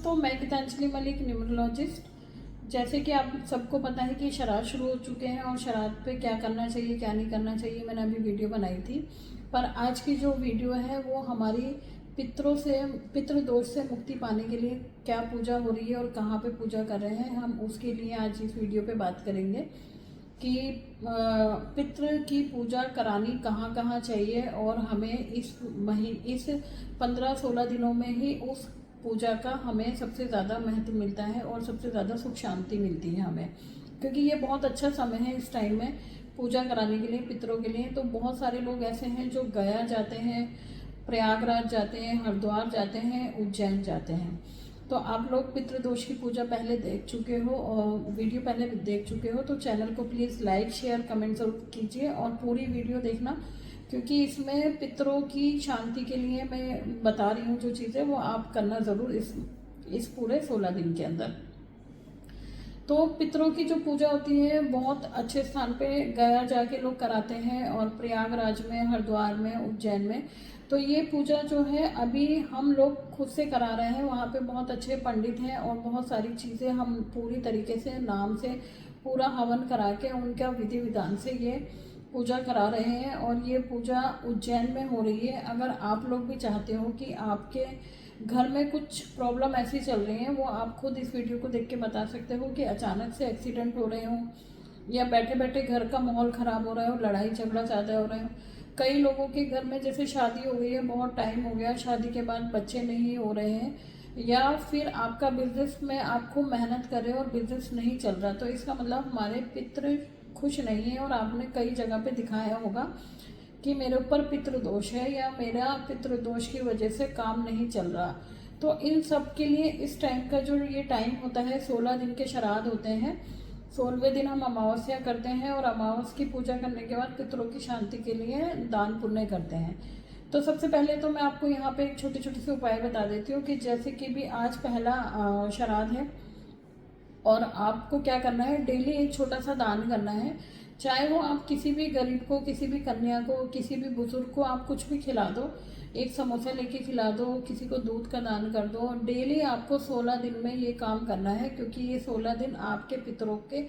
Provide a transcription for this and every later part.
दोस्तों, मैं गीतांजलि मलिक, न्यूमरोलॉजिस्ट। जैसे कि आप सबको पता है कि श्राद्ध शुरू हो चुके हैं और श्राद्ध पे क्या करना चाहिए क्या नहीं करना चाहिए, मैंने अभी वीडियो बनाई थी। पर आज की जो वीडियो है वो हमारी पितृ दोष से मुक्ति पाने के लिए क्या पूजा हो रही है और कहाँ पे पूजा कर रहे हैं, हम उसके लिए आज इस वीडियो पे बात करेंगे कि पितृ की पूजा करानी कहाँ कहाँ चाहिए और हमें इस 15-16 दिनों में ही उस पूजा का हमें सबसे ज़्यादा महत्व मिलता है और सबसे ज़्यादा सुख शांति मिलती है हमें, क्योंकि ये बहुत अच्छा समय है इस टाइम में पूजा कराने के लिए पितरों के लिए। तो बहुत सारे लोग ऐसे हैं जो गया जाते हैं, प्रयागराज जाते हैं, हरिद्वार जाते हैं, उज्जैन जाते हैं। तो आप लोग पितृदोष की पूजा पहले देख चुके हो और वीडियो पहले देख चुके हो, तो चैनल को प्लीज़ लाइक शेयर कमेंट जरूर कीजिए और पूरी वीडियो देखना, क्योंकि इसमें पितरों की शांति के लिए मैं बता रही हूँ जो चीज़ें, वो आप करना ज़रूर इस पूरे 16 दिन के अंदर। तो पितरों की जो पूजा होती है बहुत अच्छे स्थान पे गया जाके लोग कराते हैं, और प्रयागराज में, हरिद्वार में, उज्जैन में। तो ये पूजा जो है अभी हम लोग खुद से करा रहे हैं, वहाँ पे बहुत अच्छे पंडित हैं और बहुत सारी चीज़ें हम पूरी तरीके से नाम से पूरा हवन करा के उनका विधि विधान से ये पूजा करा रहे हैं। और ये पूजा उज्जैन में हो रही है। अगर आप लोग भी चाहते हो कि आपके घर में कुछ प्रॉब्लम ऐसी चल रही है, वो आप खुद इस वीडियो को देख के बता सकते हो कि अचानक से एक्सीडेंट हो रहे हो या बैठे बैठे घर का माहौल ख़राब हो रहा है, लड़ाई झगड़ा ज़्यादा हो रहे हो। कई लोगों के घर में जैसे शादी हो गई है, बहुत टाइम हो गया, शादी के बाद बच्चे नहीं हो रहे हैं, या फिर आपका बिजनेस में आप खूब मेहनत कर रहे हो और बिजनेस नहीं चल रहा, तो इसका मतलब हमारे पितृ खुश नहीं है और आपने कई जगह पे दिखाया होगा कि मेरे ऊपर पितृदोष है या मेरा पितृदोष की वजह से काम नहीं चल रहा। तो इन सब के लिए इस टाइम का जो ये टाइम होता है, 16 दिन के श्राद्ध होते हैं। 16वें दिन हम अमावस्या करते हैं और अमावस की पूजा करने के बाद पितरों की शांति के लिए दान पुण्य करते हैं। तो सबसे पहले तो मैं आपको यहाँ पे एक छोटे छोटे से उपाय बता देती हूँ कि जैसे कि भी आज पहला श्राद्ध है और आपको क्या करना है, डेली एक छोटा सा दान करना है। चाहे वो आप किसी भी गरीब को, किसी भी कन्या को, किसी भी बुजुर्ग को आप कुछ भी खिला दो, एक समोसा लेके खिला दो, किसी को दूध का दान कर दो। डेली आपको 16 दिन में ये काम करना है, क्योंकि ये 16 दिन आपके पितरों के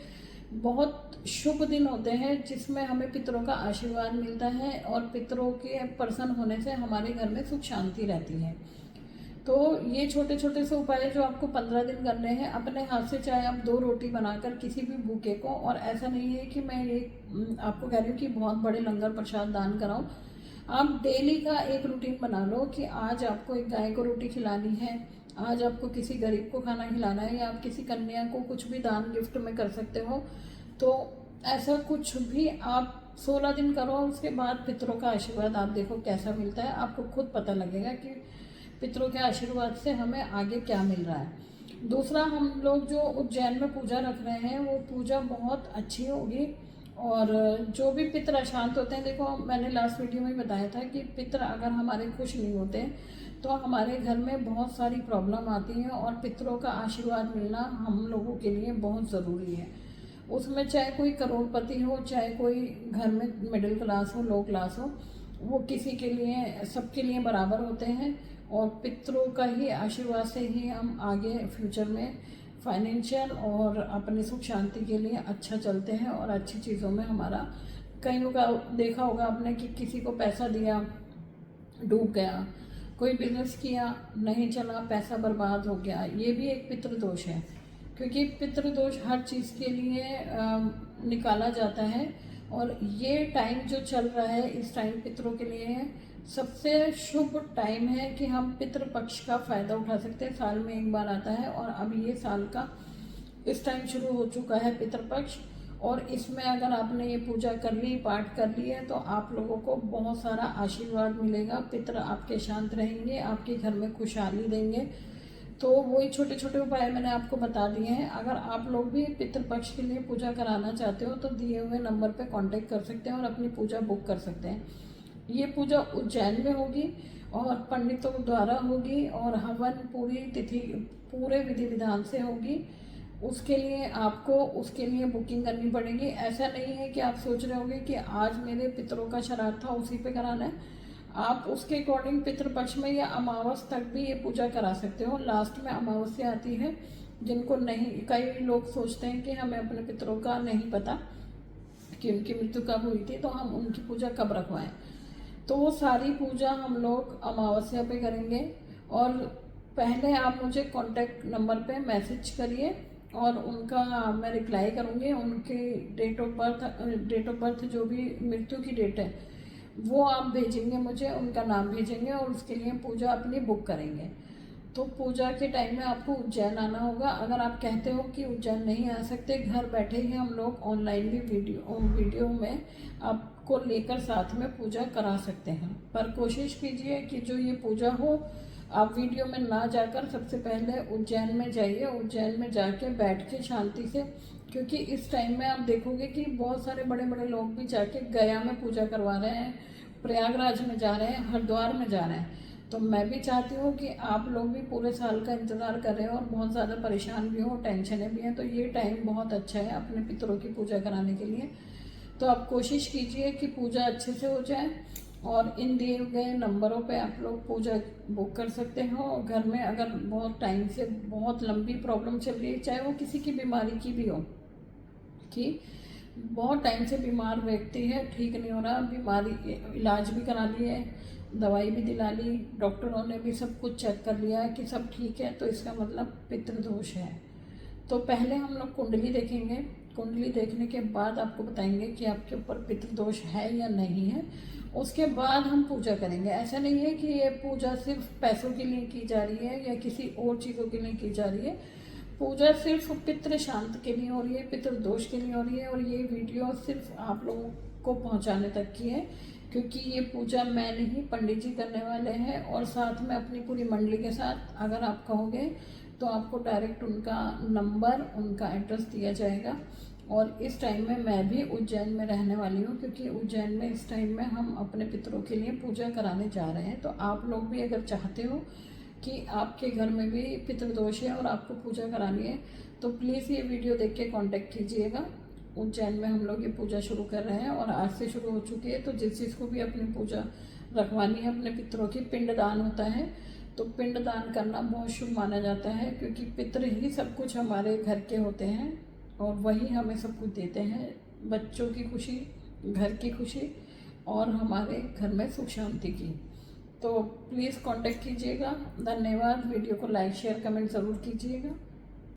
बहुत शुभ दिन होते हैं, जिसमें हमें पितरों का आशीर्वाद मिलता है और पितरों के प्रसन्न होने से हमारे घर में सुख शांति रहती है। तो ये छोटे छोटे से उपाय जो आपको 15 दिन करने हैं अपने हाथ से, चाहे आप 2 रोटी बनाकर किसी भी भूखे को, और ऐसा नहीं है कि मैं ये आपको कह रही हूँ कि बहुत बड़े लंगर प्रसाद दान कराऊँ। आप डेली का एक रूटीन बना लो कि आज आपको एक गाय को रोटी खिलानी है, आज आपको किसी गरीब को खाना खिलाना है, या आप किसी कन्या को कुछ भी दान गिफ्ट में कर सकते हो। तो ऐसा कुछ भी आप 16 दिन करो, उसके बाद पितरों का आशीर्वाद आप देखो कैसा मिलता है, आपको खुद पता लगेगा कि पितरों के आशीर्वाद से हमें आगे क्या मिल रहा है। दूसरा, हम लोग जो उज्जैन में पूजा रख रहे हैं वो पूजा बहुत अच्छी होगी। और जो भी पितर अशांत होते हैं, देखो मैंने लास्ट वीडियो में बताया था कि पितर अगर हमारे खुश नहीं होते तो हमारे घर में बहुत सारी प्रॉब्लम आती हैं, और पितरों का आशीर्वाद मिलना हम लोगों के लिए बहुत ज़रूरी है। उसमें चाहे कोई करोड़पति हो, चाहे कोई घर में मिडिल क्लास हो, लो क्लास हो, वो किसी के लिए, सबके लिए बराबर होते हैं। और पितरों का ही आशीर्वाद से ही हम आगे फ्यूचर में फाइनेंशियल और अपनी सुख शांति के लिए अच्छा चलते हैं और अच्छी चीज़ों में हमारा, कई लोग देखा होगा आपने कि किसी को पैसा दिया, डूब गया, कोई बिजनेस किया, नहीं चला, पैसा बर्बाद हो गया, ये भी एक पितृदोष है। क्योंकि पितृदोष हर चीज़ के लिए निकाला जाता है, और ये टाइम जो चल रहा है इस टाइम पितरों के लिए सबसे शुभ टाइम है कि हम पितृपक्ष का फ़ायदा उठा सकते हैं। साल में एक बार आता है और अब ये साल का इस टाइम शुरू हो चुका है पितृपक्ष, और इसमें अगर आपने ये पूजा कर ली, पाठ कर ली है, तो आप लोगों को बहुत सारा आशीर्वाद मिलेगा। पितर आपके शांत रहेंगे, आपके घर में खुशहाली देंगे। तो वही छोटे छोटे उपाय मैंने आपको बता दिए हैं। अगर आप लोग भी पितृपक्ष के लिए पूजा कराना चाहते हो तो दिए हुए नंबर पर कॉन्टेक्ट कर सकते हैं और अपनी पूजा बुक कर सकते हैं। ये पूजा उज्जैन में होगी और पंडितों द्वारा होगी, और हवन पूरी तिथि पूरे विधि विधान से होगी। उसके लिए बुकिंग करनी पड़ेगी। ऐसा नहीं है कि आप सोच रहे होंगे कि आज मेरे पितरों का श्राद्ध था उसी पे कराना है। आप उसके अकॉर्डिंग पितृपक्ष में या अमावस तक भी ये पूजा करा सकते हो। लास्ट में अमावस्या आती है, जिनको नहीं, कई लोग सोचते हैं कि हमें अपने पितरों का नहीं पता कि उनकी मृत्यु कब हुई थी, तो हम उनकी पूजा कब रखवाएं। तो वो सारी पूजा हम लोग अमावस्या पे करेंगे। और पहले आप मुझे कॉन्टैक्ट नंबर पे मैसेज करिए और उनका मैं रिप्लाई करूँगी। उनके डेट ऑफ बर्थ जो भी मृत्यु की डेट है वो आप भेजेंगे मुझे, उनका नाम भेजेंगे और उसके लिए पूजा अपनी बुक करेंगे। तो पूजा के टाइम में आपको उज्जैन आना होगा। अगर आप कहते हो कि उज्जैन नहीं आ सकते, घर बैठे ही हम लोग ऑनलाइन भी वीडियो में आपको लेकर साथ में पूजा करा सकते हैं। पर कोशिश कीजिए कि जो ये पूजा हो, आप वीडियो में ना जाकर सबसे पहले उज्जैन में जाइए। उज्जैन में जाके बैठ के शांति से, क्योंकि इस टाइम में आप देखोगे कि बहुत सारे बड़े बड़े लोग भी जाके गया में पूजा करवा रहे हैं, प्रयागराज में जा रहे हैं, हरिद्वार में जा रहे हैं। तो मैं भी चाहती हूँ कि आप लोग भी पूरे साल का इंतज़ार कर रहे हो और बहुत ज़्यादा परेशान भी हो, टेंशनें भी हैं, तो ये टाइम बहुत अच्छा है अपने पितरों की पूजा कराने के लिए। तो आप कोशिश कीजिए कि पूजा अच्छे से हो जाए और इन दिए गए नंबरों पे आप लोग पूजा बुक कर सकते हो। घर में अगर बहुत टाइम से बहुत लंबी प्रॉब्लम चल रही है, चाहे वो किसी की बीमारी की भी हो, कि बहुत टाइम से बीमार व्यक्ति है, ठीक नहीं हो रहा, बीमारी इलाज भी करा लिए, दवाई भी दिला ली, डॉक्टरों ने भी सब कुछ चेक कर लिया कि सब ठीक है, तो इसका मतलब पितृदोष है। तो पहले हम लोग कुंडली देखेंगे। कुंडली देखने के बाद आपको बताएंगे कि आपके ऊपर पितृदोष है या नहीं है। उसके बाद हम पूजा करेंगे। ऐसा नहीं है कि ये पूजा सिर्फ पैसों के लिए की जा रही है या किसी और चीज़ों के लिए की जा रही है। पूजा सिर्फ पितृ शांत के लिए हो रही है, पितृदोष के लिए हो रही है। और ये वीडियो सिर्फ आप लोगों को पहुंचाने तक की है, क्योंकि ये पूजा मैं नहीं, पंडित जी करने वाले हैं और साथ में अपनी पूरी मंडली के साथ। अगर आप कहोगे तो आपको डायरेक्ट उनका नंबर, उनका एड्रेस दिया जाएगा। और इस टाइम में मैं भी उज्जैन में रहने वाली हूँ, क्योंकि उज्जैन में इस टाइम में हम अपने पितरों के लिए पूजा कराने जा रहे हैं। तो आप लोग भी अगर चाहते हो कि आपके घर में भी पितृदोष है और आपको पूजा करानी है, तो प्लीज़ ये वीडियो देख के कॉन्टेक्ट कीजिएगा। उज्जैन में हम लोग ये पूजा शुरू कर रहे हैं और आज से शुरू हो चुकी है। तो जिस चीज़ को भी अपनी पूजा रखवानी है अपने पितरों की, पिंडदान होता है, तो पिंडदान करना बहुत शुभ माना जाता है, क्योंकि पितृ ही सब कुछ हमारे घर के होते हैं और वही हमें सब कुछ देते हैं, बच्चों की खुशी, घर की खुशी और हमारे घर में सुख शांति की। तो प्लीज़ कांटेक्ट कीजिएगा। धन्यवाद। वीडियो को लाइक शेयर कमेंट ज़रूर कीजिएगा।